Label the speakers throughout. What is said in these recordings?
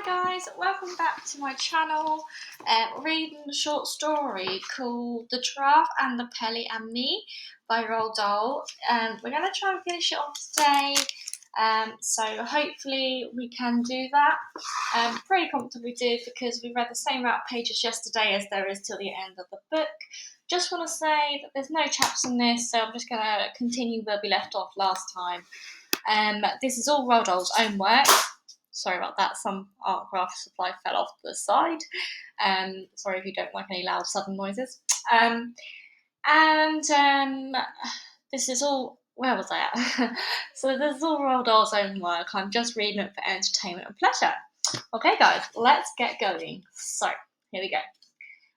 Speaker 1: guys, welcome back to my channel. Reading a short story called The Giraffe and the Pelly and Me by Roald Dahl. We're going to try and finish it off today, so hopefully we can do that. Pretty confident we did because we read the same amount of pages yesterday as there is till the end of the book. Just want to say that there's no chapters in this, so I'm just going to continue where we left off last time. This is all Roald Dahl's own work. Sorry about that, some art craft supply fell off to the side. Sorry if you don't like any loud sudden noises. This is all, where was I at? So this is all Roald Dahl's own work. I'm just reading it for entertainment and pleasure. Okay guys, let's get going. So, here we go.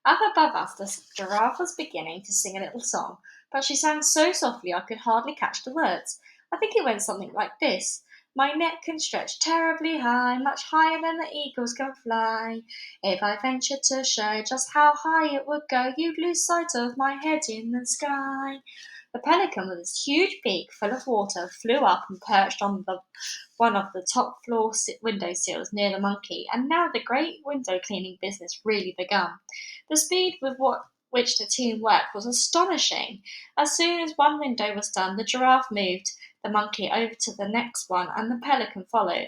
Speaker 1: Up above us, the giraffe was beginning to sing a little song, but she sang so softly I could hardly catch the words. I think it went something like this. My neck can stretch terribly high, much higher than the eagles can fly. If I ventured to show just how high it would go, you'd lose sight of my head in the sky. The pelican, with his huge beak full of water, flew up and perched on one of the top floor window sills near the monkey, and now the great window cleaning business really began. The speed with which the team worked was astonishing. As soon as one window was done, the giraffe moved the monkey over to the next one, and the pelican followed.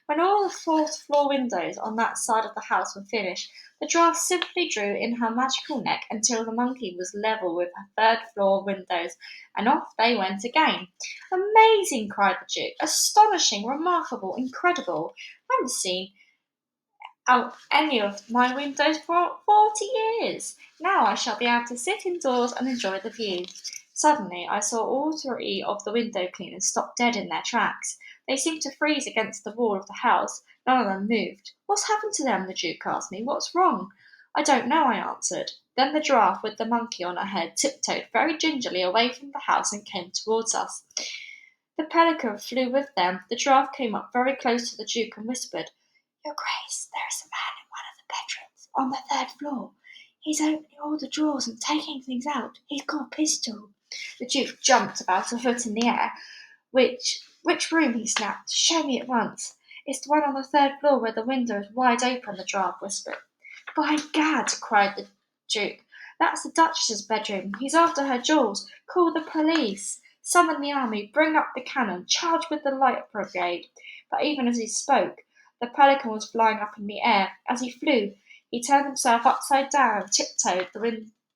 Speaker 1: When all the fourth floor windows on that side of the house were finished, the giraffe simply drew in her magical neck until the monkey was level with her third floor windows, and off they went again. Amazing, cried the Duke. Astonishing, remarkable, incredible. I haven't seen out any of my windows for 40 years. Now I shall be able to sit indoors and enjoy the view. Suddenly I saw all three of the window cleaners stop dead in their tracks. They seemed to freeze against the wall of the house. None of them moved. What's happened to them? The Duke asked me. What's wrong? I don't know, I answered. Then the giraffe with the monkey on her head tiptoed very gingerly away from the house and came towards us. The pelican flew with them. The giraffe came up very close to the Duke and whispered, Your Grace, there is a man in one of the bedrooms on the third floor. He's opening all the drawers and taking things out. He's got a pistol. The Duke jumped about a foot in the air. Which room? He snapped. Show me at once. It's the one on the third floor where the window is wide open, the giraffe whispered. By gad, cried the Duke. That's the Duchess's bedroom. He's after her jewels. Call the police. Summon the army. Bring up the cannon. Charge with the light brigade. But even as he spoke, the pelican was flying up in the air. As he flew, he turned himself upside down, tiptoed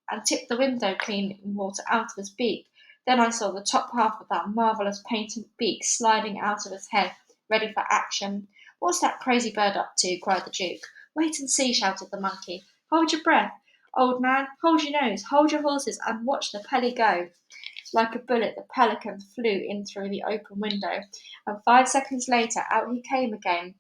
Speaker 1: and tipped the window cleaning water out of his beak. Then I saw the top half of that marvellous painted beak sliding out of his head, ready for action. What's that crazy bird up to? Cried the Duke. Wait and see, shouted the monkey. Hold your breath. Old man, hold your nose, hold your horses, and watch the Pelly go. Like a bullet, the pelican flew in through the open window, and 5 seconds later out he came again.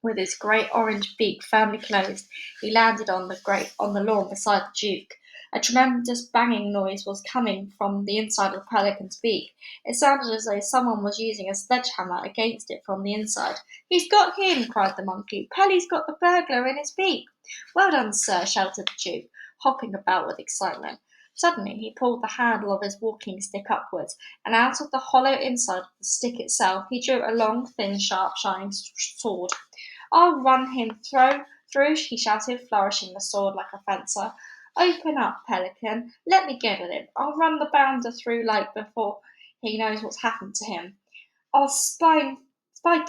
Speaker 1: With his great orange beak firmly closed, he landed on the lawn beside the Duke. A tremendous banging noise was coming from the inside of the pelican's beak. It sounded as though someone was using a sledgehammer against it from the inside. He's got him, cried the monkey. Pelly's got the burglar in his beak. Well done, sir, shouted the Duke, hopping about with excitement. Suddenly he pulled the handle of his walking stick upwards, and out of the hollow inside of the stick itself he drew a long, thin, sharp, shining sword. I'll run him through, he shouted, flourishing the sword like a fencer. Open up, pelican. Let me get at him. I'll run the bounder through like before he knows what's happened to him. I'll spike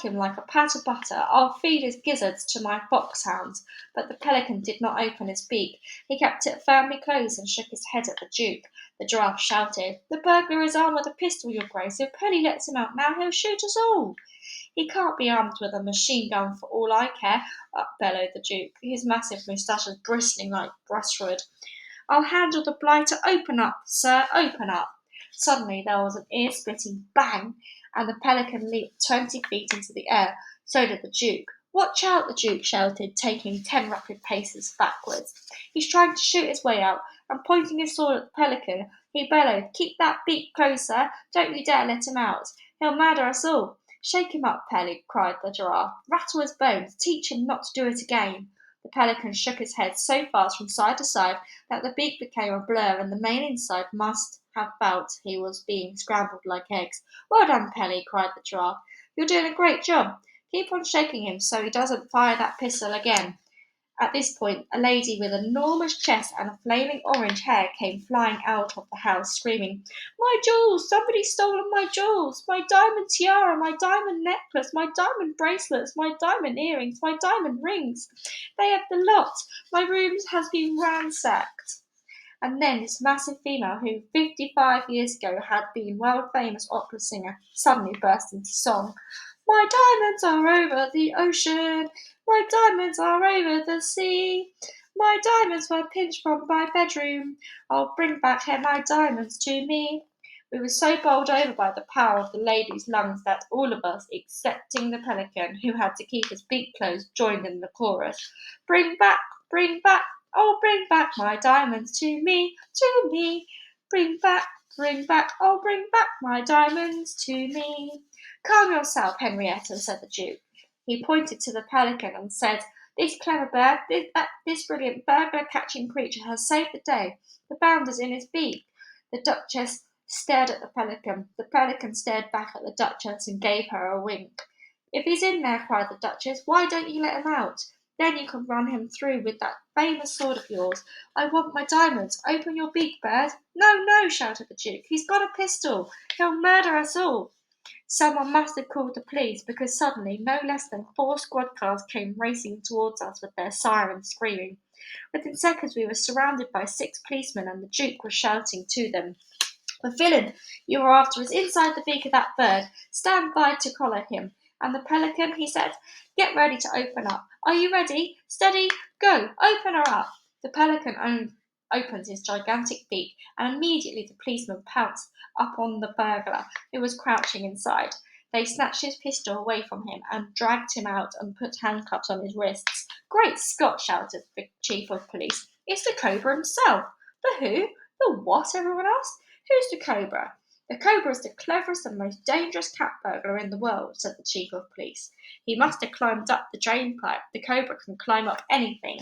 Speaker 1: him like a pat of butter. I'll feed his gizzards to my foxhounds. But the pelican did not open his beak. He kept it firmly closed and shook his head at the Duke. The giraffe shouted, The burglar is armed with a pistol, your Grace. If Pelly lets him out now, he'll shoot us all. He can't be armed with a machine gun for all I care, bellowed the Duke, his massive moustaches bristling like brushwood. I'll handle the blighter. Open up, sir, open up. Suddenly there was an ear-splitting bang, and the pelican leaped 20 feet into the air. So did the Duke. Watch out, the Duke shouted, taking 10 rapid paces backwards. He's trying to shoot his way out, and pointing his sword at the pelican, he bellowed, Keep that beak closer. Don't you dare let him out. He'll murder us all. Shake him up, Pelly, cried the giraffe. Rattle his bones. Teach him not to do it again. The pelican shook his head so fast from side to side that the beak became a blur, and the main inside must have felt he was being scrambled like eggs. Well done, Pelly, cried the giraffe. You're doing a great job. Keep on shaking him so he doesn't fire that pistol again." At this point, a lady with an enormous chest and flaming orange hair came flying out of the house, screaming, "My jewels! Somebody's stolen my jewels! My diamond tiara, my diamond necklace, my diamond bracelets, my diamond earrings, my diamond rings! They have the lot! My room has been ransacked!" And then this massive female, who 55 years ago had been world famous opera singer, suddenly burst into song. "My diamonds are over the ocean, my diamonds are over the sea. My diamonds were pinched from my bedroom. I'll bring back here my diamonds to me." We were so bowled over by the power of the lady's lungs that all of us, excepting the pelican, who had to keep his beak closed, joined in the chorus. Bring back, oh, bring back my diamonds to me. Bring back, oh, bring back my diamonds to me. "Calm yourself, Henrietta," said the Duke. He pointed to the pelican and said, "This clever bird, this brilliant burglar-catching creature has saved the day. The bound is in his beak." The Duchess stared at the pelican. The pelican stared back at the Duchess and gave her a wink. "If he's in there," cried the Duchess, "why don't you let him out? Then you can run him through with that famous sword of yours. I want my diamonds. Open your beak, bird." "No, no," shouted the Duke. "He's got a pistol. He'll murder us all." Someone must have called the police, because suddenly no less than 4 squad cars came racing towards us with their sirens screaming. Within seconds we were surrounded by 6 policemen, and the Duke was shouting to them, "The villain you are after is inside the beak of that bird. Stand by to collar him." And the pelican, he said, "Get ready to open up. Are you ready? Steady, go! Open her up." The pelican opened his gigantic beak, and immediately the policeman pounced upon the burglar, who was crouching inside. They snatched his pistol away from him and dragged him out and put handcuffs on his wrists. "Great Scott!" shouted the chief of police. "It's the Cobra himself." "The who? The what?" everyone asked. "Who's the Cobra?" "The Cobra is the cleverest and most dangerous cat burglar in the world," said the chief of police. "He must have climbed up the drain pipe. The Cobra can climb up anything."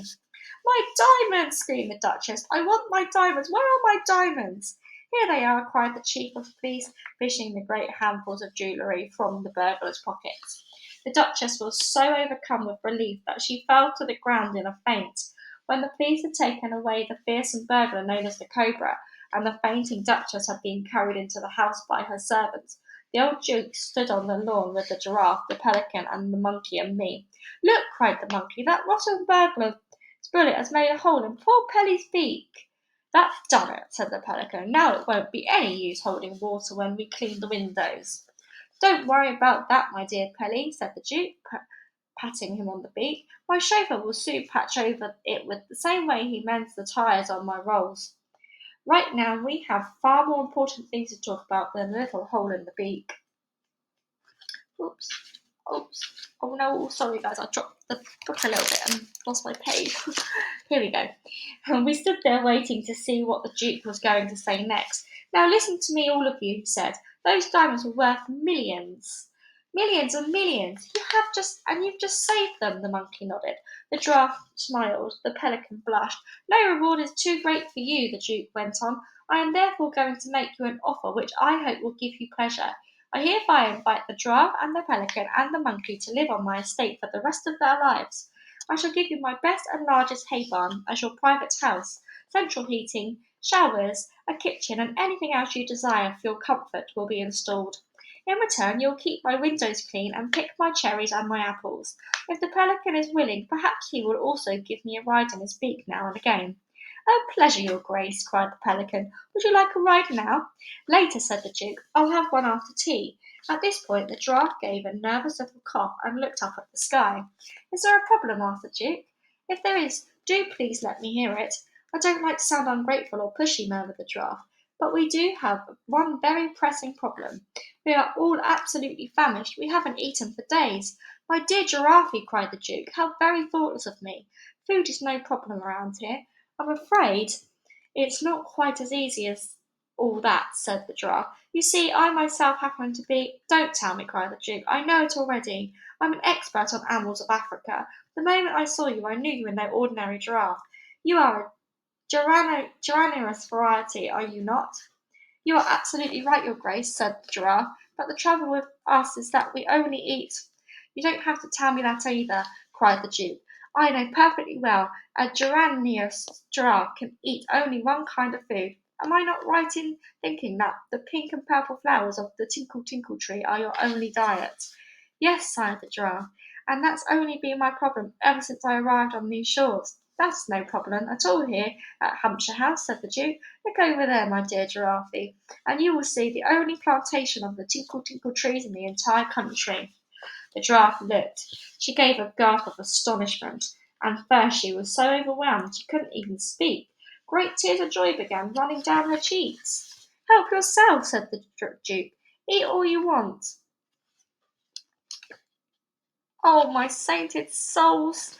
Speaker 1: "My diamonds!" screamed the Duchess. "I want my diamonds! Where are my diamonds?" "Here they are!" cried the chief of police, fishing the great handfuls of jewellery from the burglar's pockets. The Duchess was so overcome with relief that she fell to the ground in a faint. When the police had taken away the fearsome burglar known as the Cobra, and the fainting Duchess had been carried into the house by her servants, the old Duke stood on the lawn with the Giraffe, the Pelican, and the Monkey and me. "Look!" cried the Monkey, "that rotten burglar's bullet has made a hole in poor Pelly's beak." "That's done it," said the Pelican. "Now it won't be any use holding water when we clean the windows." "Don't worry about that, my dear Pelly," said the Duke, patting him on the beak. "My chauffeur will soon patch over it with the same way he mends the tyres on my rolls. Right now we have far more important things to talk about than a little hole in the beak." Oops. Oops. Oh no, sorry guys, I dropped the book a little bit and lost my page. Here we go. And we stood there waiting to see what the Duke was going to say next. "Now listen to me, all of you," he said. "Those diamonds were worth millions. Millions and millions. You've just saved them." The Monkey nodded. The Giraffe smiled. The Pelican blushed. "No reward is too great for you," the Duke went on. "I am therefore going to make you an offer which I hope will give you pleasure. I hereby invite the Giraffe and the Pelican and the Monkey to live on my estate for the rest of their lives. I shall give you my best and largest hay barn as your private house, central heating, showers, a kitchen, and anything else you desire for your comfort will be installed. In return, you'll keep my windows clean and pick my cherries and my apples. If the Pelican is willing, perhaps he will also give me a ride in his beak now and again." "A pleasure, your Grace," cried the Pelican. "Would you like a ride now?" "Later," said the Duke. "I'll have one after tea." At this point the Giraffe gave a nervous little cough and looked up at the sky. "Is there a problem?" asked the Duke. "If there is, do please let me hear it." "I don't like to sound ungrateful or pushy," murmured the Giraffe, "but we do have one very pressing problem. We are all absolutely famished. We haven't eaten for days." "My dear Giraffe," cried the Duke, "how very thoughtless of me. Food is no problem around here." "I'm afraid it's not quite as easy as all that," said the Giraffe. "You see, I myself happen to be—" "Don't tell me," cried the Duke. "I know it already. I'm an expert on animals of Africa. The moment I saw you, I knew you were no ordinary giraffe. You are a Tyrannosaurus variety, are you not?" "You are absolutely right, your Grace," said the Giraffe. "But the trouble with us is that we only eat You don't have to tell me that either, cried the Duke. I know perfectly well a Geranius giraffe can eat only one kind of food. Am I not right in thinking that the pink and purple flowers of the tinkle tinkle tree are your only diet? Yes, sighed the giraffe, and that's only been my problem ever since I arrived on these shores. That's no problem at all here at Hampshire House, said the Duke. Look over there, my dear Giraffe, and you will see the only plantation of the tinkle tinkle trees in the entire country. The Giraffe looked. She gave a gasp of astonishment, and first she was so overwhelmed she couldn't even speak. Great tears of joy began running down her cheeks. Help yourself, said the Duke. Eat all you want. Oh, my sainted souls,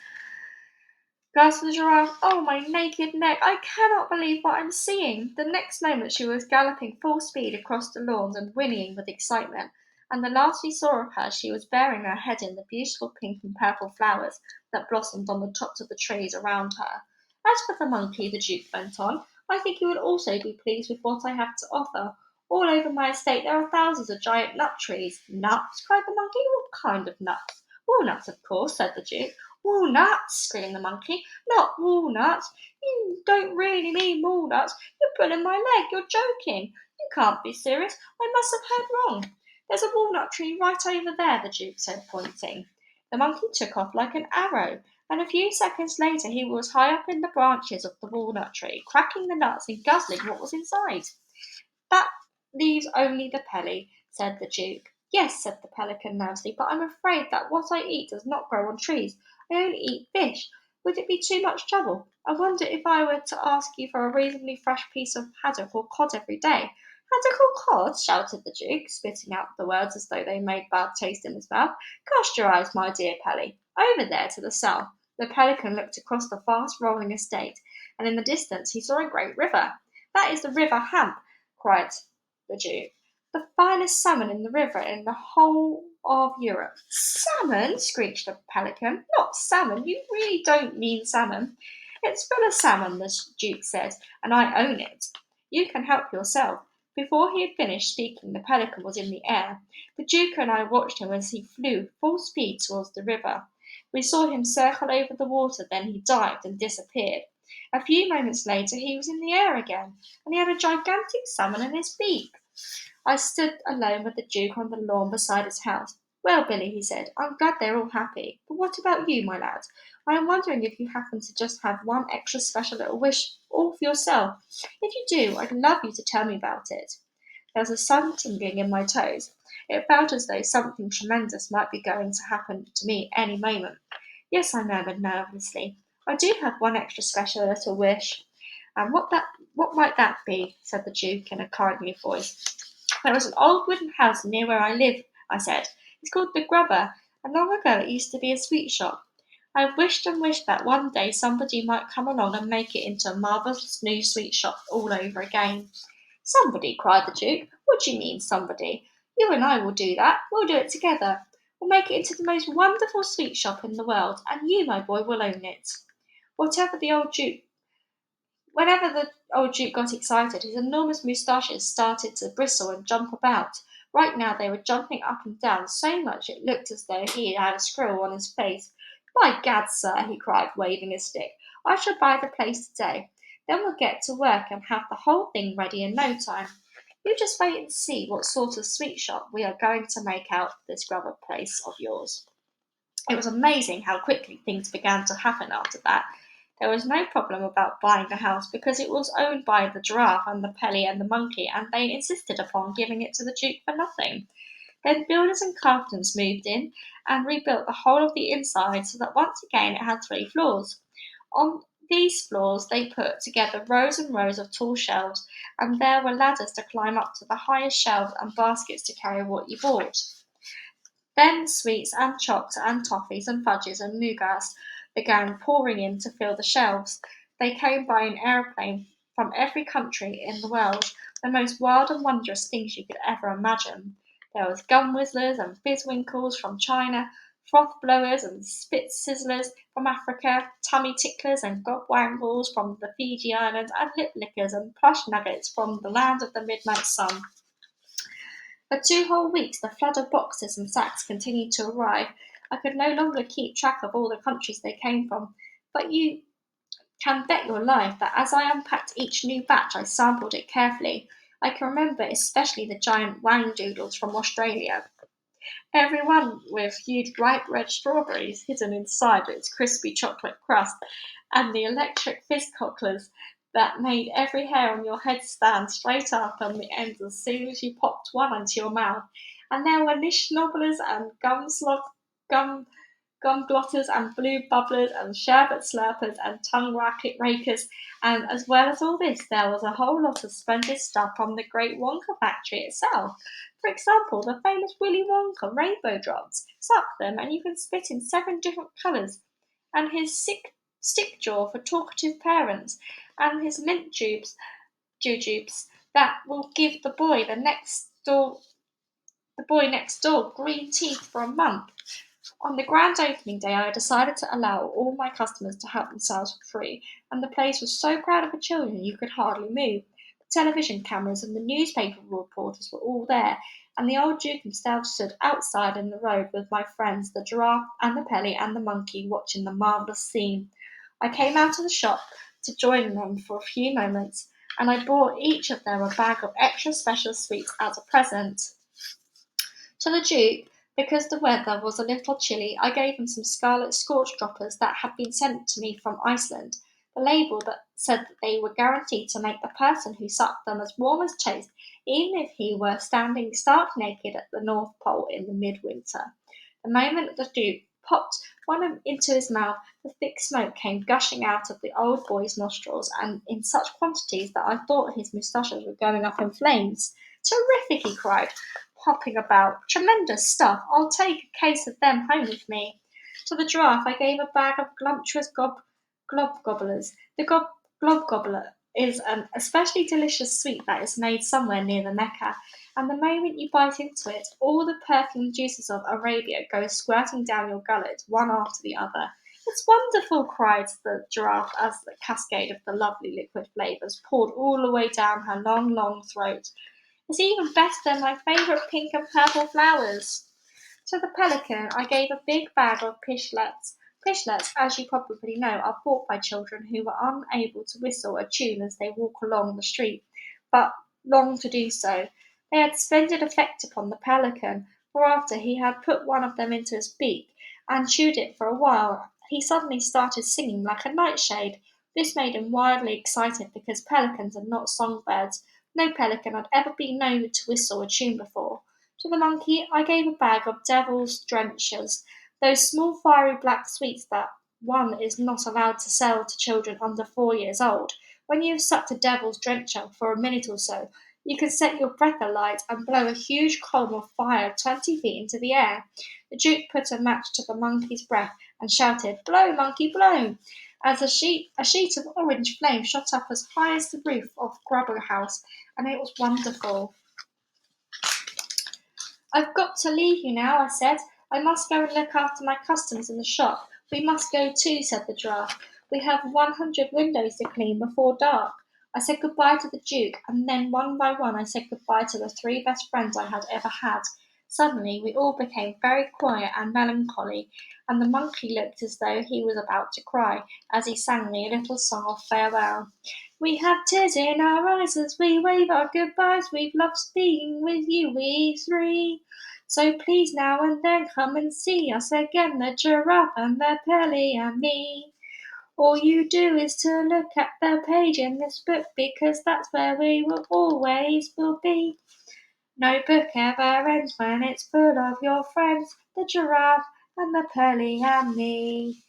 Speaker 1: gasped the Giraffe. Oh, my naked neck! I cannot believe what I'm seeing. The next moment she was galloping full speed across the lawns and whinnying with excitement, and the last we saw of her she was burying her head in the beautiful pink and purple flowers that blossomed on the tops of the trees around her. As for the monkey, the Duke went on, I think you will also be pleased with what I have to offer. All over my estate there are thousands of giant nut trees. Nuts? Cried the monkey. What kind of nuts? Walnuts, of course, said the Duke. Walnuts! Screamed the monkey. Not walnuts! You don't really mean walnuts! You're pulling my leg! You're joking! You can't be serious! I must have heard wrong! There's a walnut tree right over there, the Duke said, pointing. The monkey took off like an arrow, and a few seconds later he was high up in the branches of the walnut tree, cracking the nuts and guzzling what was inside. That leaves only the Pelly, said the Duke. Yes, said the Pelican nervously, but I'm afraid that what I eat does not grow on trees. I only eat fish. Would it be too much trouble? I wonder if I were to ask you for a reasonably fresh piece of haddock or cod every day. Haddock or cod? Shouted the Duke, spitting out the words as though they made bad taste in his mouth. Cast your eyes, my dear Pelly. Over there to the south. The Pelican looked across the fast rolling estate, and in the distance he saw a great river. That is the river Hamp, cried the Duke. The finest salmon in the river in the whole of Europe. Salmon? Screeched the Pelican. Not salmon. You really don't mean salmon. It's full of salmon, the Duke said, and I own it. You can help yourself. Before he had finished speaking, the Pelican was in the air. The Duke and I watched him as he flew full speed towards the river. We saw him circle over the water, then he dived and disappeared. A few moments later he was in the air again, and he had a gigantic salmon in his beak. I stood alone with the Duke on the lawn beside his house. Well, Billy, he said, I'm glad they're all happy. But what about you, my lad? I am wondering if you happen to just have one extra special little wish all for yourself. If you do, I'd love you to tell me about it. There was a sudden tingling in my toes. It felt as though something tremendous might be going to happen to me any moment. Yes, I murmured nervously. I do have one extra special little wish. And what might that be? Said the Duke in a kindly voice. There was an old wooden house near where I live, I said. It's called the Grubber, and long ago it used to be a sweet shop. I've wished and wished that one day somebody might come along and make it into a marvellous new sweet shop all over again. Somebody, cried the Duke. What do you mean, somebody? You and I will do that. We'll do it together. We'll make it into the most wonderful sweet shop in the world, and you, my boy, will own it. Whatever the old Duke Whenever the old Duke got excited, his enormous moustaches started to bristle and jump about. Right now they were jumping up and down so much it looked as though he had a squirrel on his face. By gad, sir, he cried, waving his stick, I shall buy the place today. Then we'll get to work and have the whole thing ready in no time. You just wait and see what sort of sweet shop we are going to make out of this grubber place of yours. It was amazing how quickly things began to happen after that. There was no problem about buying the house because it was owned by the Giraffe and the Pelly and the Monkey, and they insisted upon giving it to the Duke for nothing. Then builders and carpenters moved in and rebuilt the whole of the inside so that once again it had 3 floors. On these floors they put together rows and rows of tall shelves, and there were ladders to climb up to the highest shelves and baskets to carry what you bought. Then sweets and chocs and toffees and fudges and nougats began pouring in to fill the shelves. They came by an aeroplane from every country in the world, the most wild and wondrous things you could ever imagine. There was gum whistlers and fizzwinkles from China, froth blowers and spit sizzlers from Africa, tummy ticklers and gobwangles from the Fiji Islands, and lip lickers and plush nuggets from the land of the midnight sun. For 2 whole weeks the flood of boxes and sacks continued to arrive, I could no longer keep track of all the countries they came from, but you can bet your life that as I unpacked each new batch, I sampled it carefully. I can remember especially the giant wangdoodles from Australia, every one with huge ripe red strawberries hidden inside its crispy chocolate crust, and the electric fizz cocklers that made every hair on your head stand straight up on the ends as soon as you popped one into your mouth. And there were niche nobblers and gum gum glotters and blue bubblers and sherbet slurpers and tongue racket rakers, and as well as all this, there was a whole lot of splendid stuff from the Great Wonka factory itself. For example, the famous Willy Wonka rainbow drops. Suck them, and you can spit in 7 different colours. And his stick jaw for talkative parents, and his mint jujubes that will give the boy next door green teeth for a month. On the grand opening day, I decided to allow all my customers to help themselves for free, and the place was so crowded with children you could hardly move. The television cameras and the newspaper reporters were all there, and the old Duke himself stood outside in the road with my friends, the giraffe and the Pelly and the monkey, watching the marvellous scene. I came out of the shop to join them for a few moments, and I bought each of them a bag of extra special sweets as a present. To the Duke, because the weather was a little chilly, I gave him some scarlet scorch droppers that had been sent to me from Iceland. The label that said that they were guaranteed to make the person who sucked them as warm as toast, even if he were standing stark naked at the North Pole in the midwinter. The moment the Duke popped one into his mouth, the thick smoke came gushing out of the old boy's nostrils, and in such quantities that I thought his moustaches were going up in flames. Terrific, he cried, hopping about. Tremendous stuff. I'll take a case of them home with me. To the giraffe, I gave a bag of glumptuous glob gobblers. The glob gobbler is an especially delicious sweet that is made somewhere near the Mecca, and the moment you bite into it, all the perfumed juices of Arabia go squirting down your gullet, one after the other. It's wonderful, cried the giraffe as the cascade of the lovely liquid flavours poured all the way down her long, long throat. It's even better than my favourite pink and purple flowers. To the pelican, I gave a big bag of pishlets. Pishlets, as you probably know, are bought by children who are unable to whistle a tune as they walk along the street, but long to do so. They had splendid effect upon the pelican, for after he had put one of them into his beak and chewed it for a while, he suddenly started singing like a nightshade. This made him wildly excited because pelicans are not songbirds. No pelican had ever been known to whistle a tune before. To the monkey, I gave a bag of devil's drenchers, those small fiery black sweets that one is not allowed to sell to children under 4 years old. When you have sucked a devil's drencher for a minute or so, you can set your breath alight and blow a huge column of fire 20 feet into the air. The Duke put a match to the monkey's breath and shouted, "Blow, monkey, blow!" as a sheet of orange flame shot up as high as the roof of Grubber House, and it was wonderful. "I've got to leave you now," I said. "I must go and look after my customers in the shop." "We must go too," said the giraffe. "We have 100 windows to clean before dark." I said good-bye to the Duke, and then one by one I said good-bye to the 3 best friends I had ever had. Suddenly we all became very quiet and melancholy, and the monkey looked as though he was about to cry, as he sang me a little song of farewell. "We have tears in our eyes as we wave our goodbyes. We've loved being with you, we 3. So please now and then come and see us again, the giraffe and the Pelly and me. All you do is to look at the page in this book, because that's where we will be. No book ever ends when it's full of your friends, the giraffe and the Pelly and me."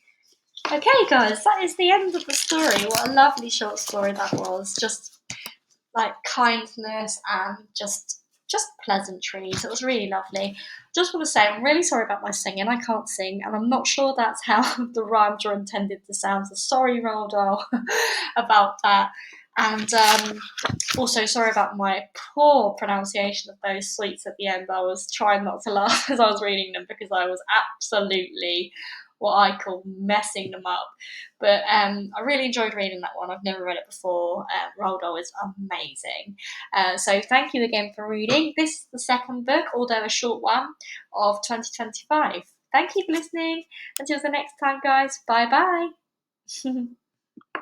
Speaker 1: Okay, guys, that is the end of the story. What a lovely short story that was. Just like kindness and just pleasantries. It was really lovely. Just want to say I'm really sorry about my singing. I can't sing, and I'm not sure that's how the rhymes are intended to sound. So sorry, Roald Dahl, about that. And also sorry about my poor pronunciation of those sweets at the end. I was trying not to laugh as I was reading them because I was absolutely what I call messing them up. But I really enjoyed reading that one. I've never read it before. Roald Dahl is amazing. So thank you again for reading. This is the second book, although a short one, of 2025. Thank you for listening. Until the next time, guys. Bye bye.